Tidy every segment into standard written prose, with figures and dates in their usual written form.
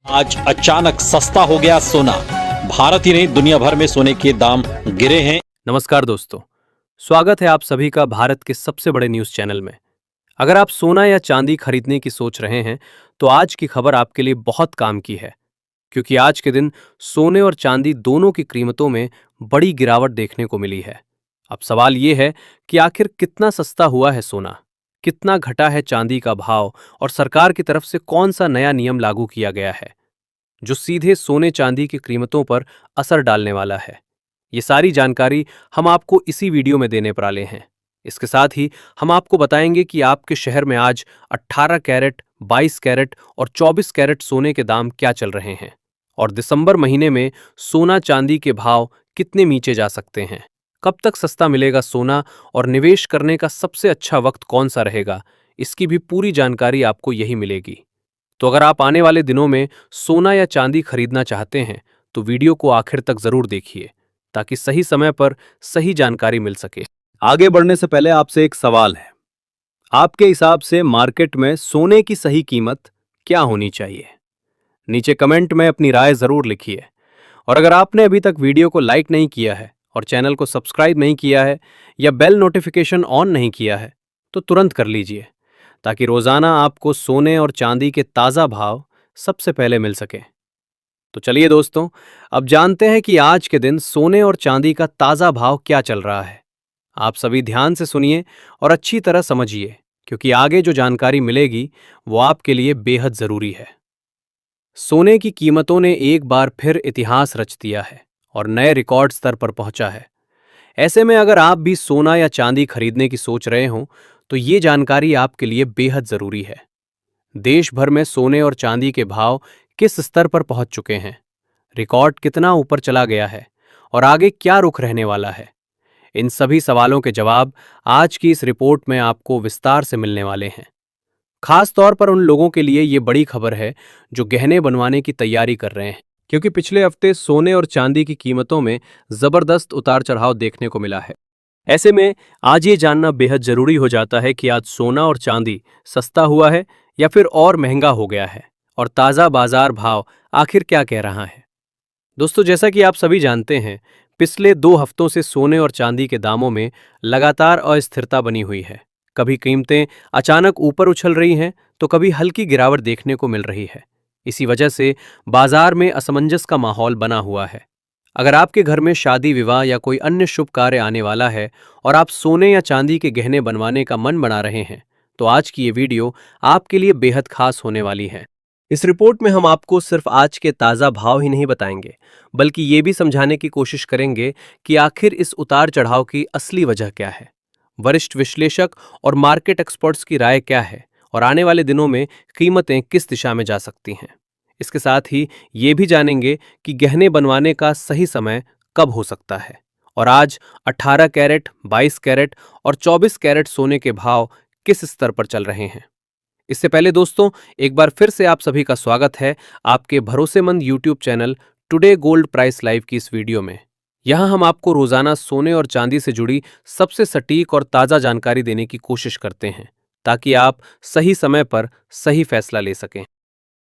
आज अचानक सस्ता हो गया सोना। भारत ही नहीं दुनिया भर में सोने के दाम गिरे हैं। नमस्कार दोस्तों, स्वागत है आप सभी का भारत के सबसे बड़े न्यूज चैनल में। अगर आप सोना या चांदी खरीदने की सोच रहे हैं तो आज की खबर आपके लिए बहुत काम की है, क्योंकि आज के दिन सोने और चांदी दोनों की कीमतों में बड़ी गिरावट देखने को मिली है। अब सवाल ये है कि आखिर कितना सस्ता हुआ है सोना, कितना घटा है चांदी का भाव और सरकार की तरफ से कौन सा नया नियम लागू किया गया है जो सीधे सोने चांदी की कीमतों पर असर डालने वाला है। ये सारी जानकारी हम आपको इसी वीडियो में देने वाले हैं। इसके साथ ही हम आपको बताएंगे कि आपके शहर में आज 18 कैरेट, 22 कैरेट और 24 कैरेट सोने के दाम क्या चल रहे हैं और दिसंबर महीने में सोना चांदी के भाव कितने नीचे जा सकते हैं। कब तक सस्ता मिलेगा सोना और निवेश करने का सबसे अच्छा वक्त कौन सा रहेगा, इसकी भी पूरी जानकारी आपको यही मिलेगी। तो अगर आप आने वाले दिनों में सोना या चांदी खरीदना चाहते हैं तो वीडियो को आखिर तक जरूर देखिए, ताकि सही समय पर सही जानकारी मिल सके। आगे बढ़ने से पहले आपसे एक सवाल है, आपके हिसाब से मार्केट में सोने की सही कीमत क्या होनी चाहिए? नीचे कमेंट में अपनी राय जरूर लिखिए। और अगर आपने अभी तक वीडियो को लाइक नहीं किया है और चैनल को सब्सक्राइब नहीं किया है या बेल नोटिफिकेशन ऑन नहीं किया है तो तुरंत कर लीजिए, ताकि रोजाना आपको सोने और चांदी के ताजा भाव सबसे पहले मिल सके। तो चलिए दोस्तों, अब जानते हैं कि आज के दिन सोने और चांदी का ताजा भाव क्या चल रहा है। आप सभी ध्यान से सुनिए और अच्छी तरह समझिए, क्योंकि आगे जो जानकारी मिलेगी वो आपके लिए बेहद जरूरी है। सोने की कीमतों ने एक बार फिर इतिहास रच दिया है और नए रिकॉर्ड स्तर पर पहुंचा है। ऐसे में अगर आप भी सोना या चांदी खरीदने की सोच रहे हो तो ये जानकारी आपके लिए बेहद जरूरी है। देश भर में सोने और चांदी के भाव किस स्तर पर पहुंच चुके हैं, रिकॉर्ड कितना ऊपर चला गया है और आगे क्या रुख रहने वाला है, इन सभी सवालों के जवाब आज की इस रिपोर्ट में आपको विस्तार से मिलने वाले हैं। खास तौर पर उन लोगों के लिए ये बड़ी खबर है जो गहने बनवाने की तैयारी कर रहे हैं, क्योंकि पिछले हफ्ते सोने और चांदी की कीमतों में जबरदस्त उतार चढ़ाव देखने को मिला है। ऐसे में आज ये जानना बेहद जरूरी हो जाता है कि आज सोना और चांदी सस्ता हुआ है या फिर और महंगा हो गया है, और ताज़ा बाजार भाव आखिर क्या कह रहा है। दोस्तों, जैसा कि आप सभी जानते हैं, पिछले 2 हफ्तों से सोने और चांदी के दामों में लगातार अस्थिरता बनी हुई है। कभी कीमतें अचानक ऊपर उछल रही हैं तो कभी हल्की गिरावट देखने को मिल रही है। इसी वजह से बाजार में असमंजस का माहौल बना हुआ है। अगर आपके घर में शादी, विवाह या कोई अन्य शुभ कार्य आने वाला है और आप सोने या चांदी के गहने बनवाने का मन बना रहे हैं तो आज की ये वीडियो आपके लिए बेहद खास होने वाली है। इस रिपोर्ट में हम आपको सिर्फ आज के ताज़ा भाव ही नहीं बताएंगे, बल्कि ये भी समझाने की कोशिश करेंगे कि आखिर इस उतार चढ़ाव की असली वजह क्या है, वरिष्ठ विश्लेषक और मार्केट एक्सपर्ट्स की राय क्या है और आने वाले दिनों में कीमतें किस दिशा में जा सकती हैं। इसके साथ ही ये भी जानेंगे कि गहने बनवाने का सही समय कब हो सकता है और आज 18 कैरेट, 22 कैरेट और 24 कैरेट सोने के भाव किस स्तर पर चल रहे हैं। इससे पहले दोस्तों, एक बार फिर से आप सभी का स्वागत है आपके भरोसेमंद YouTube channel today gold price live की इस वीडियो में। यहाँ हम आपको रोजाना सोने और चांदी से जुड़ी सबसे सटीक और ताज़ा जानकारी देने की कोशिश करते हैं, ताकि आप सही समय पर सही फैसला ले सकें।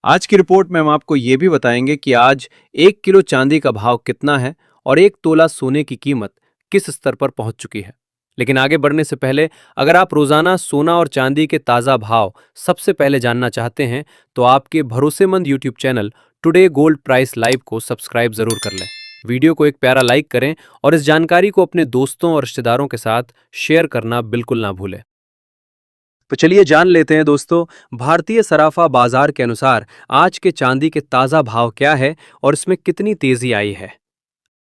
आज की रिपोर्ट में हम आपको ये भी बताएंगे कि आज 1 किलो चांदी का भाव कितना है और 1 तोला सोने की कीमत किस स्तर पर पहुंच चुकी है। लेकिन आगे बढ़ने से पहले, अगर आप रोजाना सोना और चांदी के ताज़ा भाव सबसे पहले जानना चाहते हैं तो आपके भरोसेमंद YouTube channel today gold price live को सब्सक्राइब जरूर कर लें। वीडियो को एक प्यारा लाइक करें और इस जानकारी को अपने दोस्तों और रिश्तेदारों के साथ शेयर करना बिल्कुल ना भूलें। तो चलिए जान लेते हैं दोस्तों, भारतीय सराफा बाजार के अनुसार आज के चांदी के ताज़ा भाव क्या है और इसमें कितनी तेजी आई है।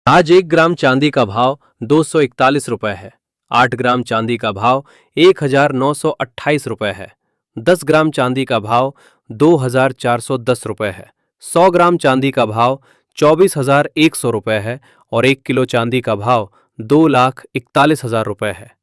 आज 1 ग्राम चांदी का भाव 241 रुपए है। 8 ग्राम चांदी का भाव 1928 रुपए है। 10 ग्राम चांदी का भाव 2410 रुपए है। 100 ग्राम चांदी का भाव 24,100 रुपए है और 1 किलो चांदी का भाव 2,41,000 रुपए है।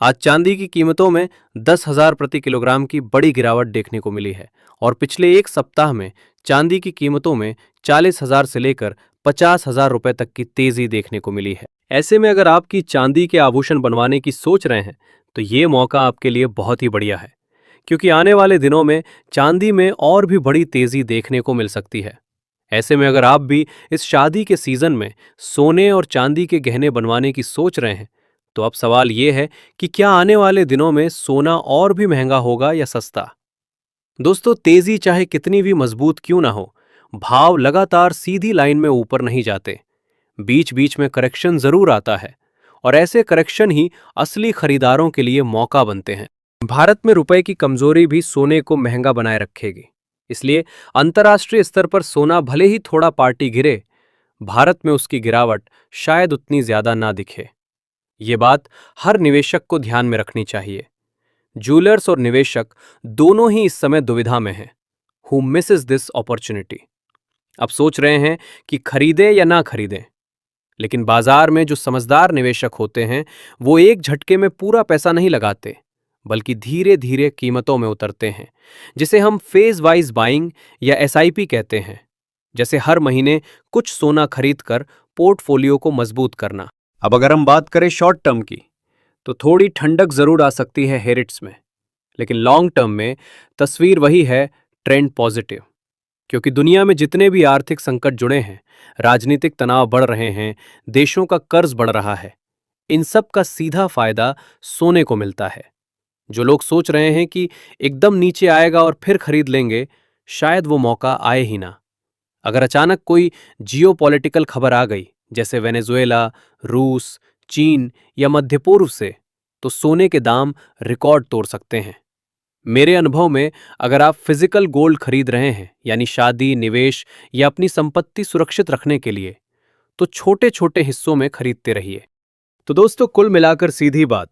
आज चांदी की कीमतों में 10,000 प्रति किलोग्राम की बड़ी गिरावट देखने को मिली है और पिछले एक सप्ताह में चांदी की कीमतों में 40,000 से लेकर 50,000 रुपए तक की तेजी देखने को मिली है। ऐसे में अगर आपकी चांदी के आभूषण बनवाने की सोच रहे हैं तो ये मौका आपके लिए बहुत ही बढ़िया है, क्योंकि आने वाले दिनों में चांदी में और भी बड़ी तेजी देखने को मिल सकती है। ऐसे में अगर आप भी इस शादी के सीजन में सोने और चांदी के गहने बनवाने की सोच रहे हैं, तो अब सवाल यह है कि क्या आने वाले दिनों में सोना और भी महंगा होगा या सस्ता। दोस्तों, तेजी चाहे कितनी भी मजबूत क्यों ना हो, भाव लगातार सीधी लाइन में ऊपर नहीं जाते। बीच बीच में करेक्शन जरूर आता है, और ऐसे करेक्शन ही असली खरीदारों के लिए मौका बनते हैं। भारत में रुपए की कमजोरी भी सोने को महंगा बनाए रखेगी, इसलिए अंतर्राष्ट्रीय स्तर पर सोना भले ही थोड़ा पार्टी गिरे, भारत में उसकी गिरावट शायद उतनी ज्यादा ना दिखे। ये बात हर निवेशक को ध्यान में रखनी चाहिए। ज्वेलर्स और निवेशक दोनों ही इस समय दुविधा में हैं। Who Mrs this opportunity. अब सोच रहे हैं कि खरीदें या ना खरीदें, लेकिन बाजार में जो समझदार निवेशक होते हैं वो एक झटके में पूरा पैसा नहीं लगाते, बल्कि धीरे धीरे कीमतों में उतरते हैं, जिसे हम फेज वाइज बाइंग या एसआईपी कहते हैं। जैसे हर महीने कुछ सोना खरीदकर पोर्टफोलियो को मजबूत करना। अब अगर हम बात करें शॉर्ट टर्म की, तो थोड़ी ठंडक जरूर आ सकती है हेरिट्स में, लेकिन लॉन्ग टर्म में तस्वीर वही है, ट्रेंड पॉजिटिव। क्योंकि दुनिया में जितने भी आर्थिक संकट जुड़े हैं, राजनीतिक तनाव बढ़ रहे हैं, देशों का कर्ज बढ़ रहा है, इन सब का सीधा फायदा सोने को मिलता है। जो लोग सोच रहे हैं कि एकदम नीचे आएगा और फिर खरीद लेंगे, शायद वो मौका आए ही ना। अगर अचानक कोई जियोपॉलिटिकल खबर आ गई, जैसे वेनेजुएला, रूस, चीन या मध्य पूर्व से, तो सोने के दाम रिकॉर्ड तोड़ सकते हैं। मेरे अनुभव में अगर आप फिजिकल गोल्ड खरीद रहे हैं, यानी शादी, निवेश या अपनी संपत्ति सुरक्षित रखने के लिए, तो छोटे छोटे हिस्सों में खरीदते रहिए। तो दोस्तों, कुल मिलाकर सीधी बात,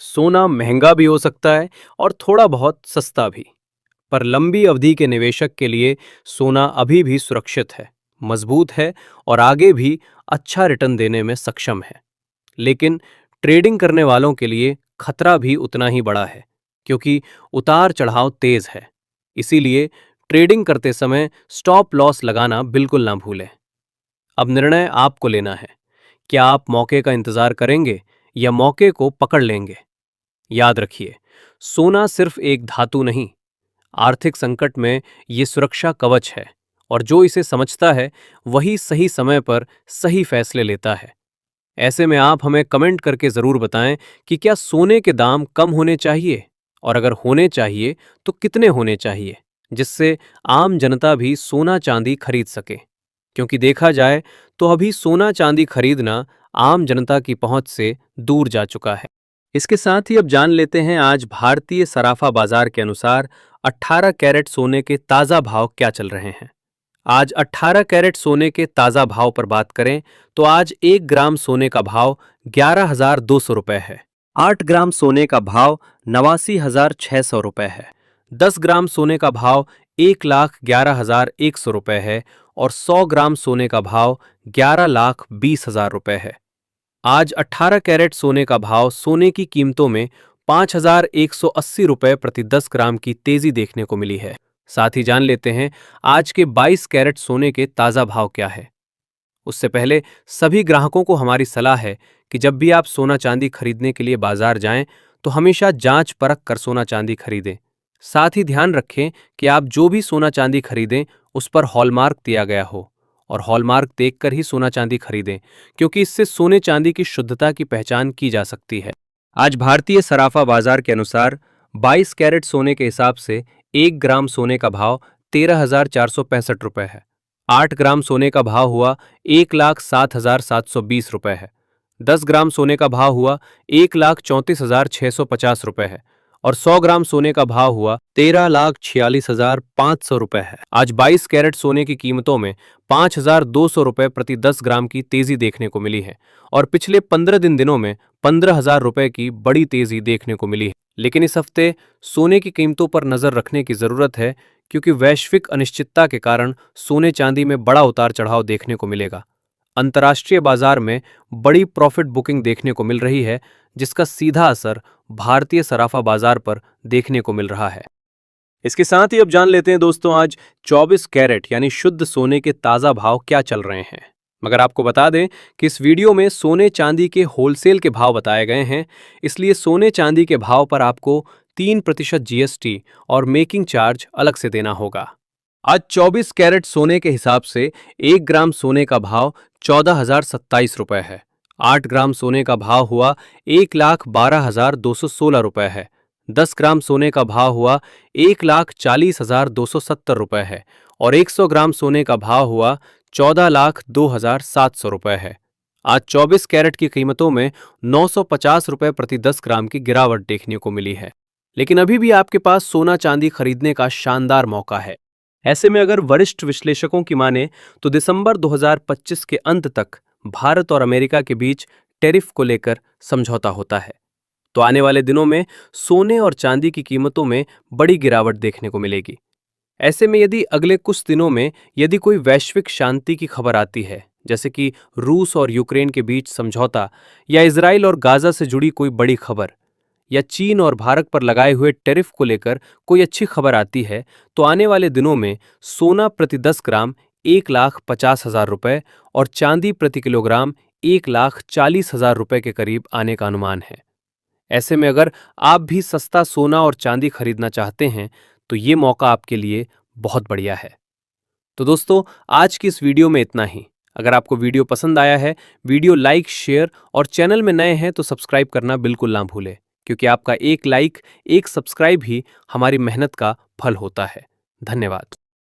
सोना महंगा भी हो सकता है और थोड़ा बहुत सस्ता भी, पर लंबी अवधि के निवेशक के लिए सोना अभी भी सुरक्षित है, मजबूत है और आगे भी अच्छा रिटर्न देने में सक्षम है। लेकिन ट्रेडिंग करने वालों के लिए खतरा भी उतना ही बड़ा है, क्योंकि उतार चढ़ाव तेज है। इसीलिए ट्रेडिंग करते समय स्टॉप लॉस लगाना बिल्कुल ना भूलें। अब निर्णय आपको लेना है, क्या आप मौके का इंतजार करेंगे या मौके को पकड़ लेंगे। याद रखिए, सोना सिर्फ एक धातु नहीं, आर्थिक संकट में ये सुरक्षा कवच है, और जो इसे समझता है वही सही समय पर सही फैसले लेता है। ऐसे में आप हमें कमेंट करके जरूर बताएं कि क्या सोने के दाम कम होने चाहिए, और अगर होने चाहिए तो कितने होने चाहिए, जिससे आम जनता भी सोना चांदी खरीद सके। क्योंकि देखा जाए तो अभी सोना चांदी खरीदना आम जनता की पहुंच से दूर जा चुका है। इसके साथ ही अब जान लेते हैं आज भारतीय सराफा बाजार के अनुसार 18 कैरेट सोने के ताजा भाव क्या चल रहे हैं। आज 18 कैरेट सोने के ताजा भाव पर बात करें तो आज 1 ग्राम सोने का भाव 11,200 रुपए है। 8 ग्राम सोने का भाव 89,600 रुपए है। 10 ग्राम सोने का भाव 1,11,100 रुपए है और 100 ग्राम सोने का भाव 11,20,000 रुपए है। आज 18 कैरेट सोने का भाव सोने की कीमतों में 5,180 रुपए प्रति 10 ग्राम की तेजी देखने को मिली है। साथ ही जान लेते हैं आज के 22 कैरेट सोने के ताजा भाव क्या है। उससे पहले सभी ग्राहकों को हमारी सलाह है कि जब भी आप सोना चांदी खरीदने के लिए बाजार जाएं तो हमेशा जांच परख कर सोना चांदी खरीदें। साथ ही ध्यान रखें कि आप जो भी सोना चांदी खरीदें उस पर हॉलमार्क दिया गया हो, और हॉलमार्क देखकर ही सोना चांदी खरीदें, क्योंकि इससे सोने चांदी की शुद्धता की पहचान की जा सकती है। आज भारतीय सराफा बाजार के अनुसार 22 कैरेट सोने के हिसाब से 1 ग्राम सोने का भाव 13,465 रुपए है। 8 ग्राम सोने का भाव हुआ 1,07,720 रुपए है। 10 ग्राम सोने का भाव हुआ 1,34,650 रुपए है और 100 ग्राम सोने का भाव हुआ 13,46,500 रुपए है। आज 22 कैरेट सोने की कीमतों में 5,200 रुपए प्रति 10 ग्राम की तेजी देखने को मिली है और पिछले 15 दिनों में 15,000 रुपए की बड़ी तेजी देखने को मिली है। लेकिन इस हफ्ते सोने की कीमतों पर नजर रखने की जरूरत है, क्योंकि वैश्विक अनिश्चितता के कारण सोने चांदी में बड़ा उतार चढ़ाव देखने को मिलेगा। अंतर्राष्ट्रीय बाजार में बड़ी प्रॉफिट बुकिंग देखने को मिल रही है, जिसका सीधा असर भारतीय सराफा बाजार पर देखने को मिल रहा है। इसके साथ ही अब जान लेते हैं दोस्तों आज 24 कैरेट यानी शुद्ध सोने के ताजा भाव क्या चल रहे हैं। मगर आपको बता दें कि इस वीडियो में सोने चांदी के होलसेल के भाव बताए गए हैं, इसलिए सोने चांदी के भाव पर आपको 3% जीएसटी और मेकिंग चार्ज अलग से देना होगा। आज 24 कैरेट सोने के हिसाब से 1 ग्राम सोने का भाव 14,027 रुपए है। 8 ग्राम सोने का भाव हुआ 1,12,216 रुपए है। 10 ग्राम सोने का भाव हुआ 1,40,270 रुपए है और 100 ग्राम सोने का भाव हुआ 14,02,700 रुपए है। आज 24 कैरेट की कीमतों में 950 रुपए प्रति 10 ग्राम की गिरावट देखने को मिली है। लेकिन अभी भी आपके पास सोना चांदी खरीदने का शानदार मौका है। ऐसे में अगर वरिष्ठ विश्लेषकों की माने तो दिसंबर 2025 के अंत तक भारत और अमेरिका के बीच टैरिफ को लेकर समझौता होता है। तो आने वाले दिनों में सोने और चांदी की कीमतों में बड़ी गिरावट देखने को मिलेगी। ऐसे में यदि अगले कुछ दिनों में यदि कोई वैश्विक शांति की खबर आती है, जैसे कि रूस और यूक्रेन के बीच समझौता या इजराइल और गाजा से जुड़ी कोई बड़ी खबर या चीन और भारत पर लगाए हुए टैरिफ को लेकर कोई अच्छी खबर आती है, तो आने वाले दिनों में सोना प्रति 10 ग्राम 1,50,000 रुपए और चांदी प्रति किलोग्राम 1,40,000 रुपए के करीब आने का अनुमान है। ऐसे में अगर आप भी सस्ता सोना और चांदी खरीदना चाहते हैं तो ये मौका आपके लिए बहुत बढ़िया है। तो दोस्तों, आज की इस वीडियो में इतना ही। अगर आपको वीडियो पसंद आया है, वीडियो लाइक, शेयर और चैनल में नए हैं तो सब्सक्राइब करना बिल्कुल ना भूलें, क्योंकि आपका एक लाइक, एक सब्सक्राइब ही हमारी मेहनत का फल होता है। धन्यवाद।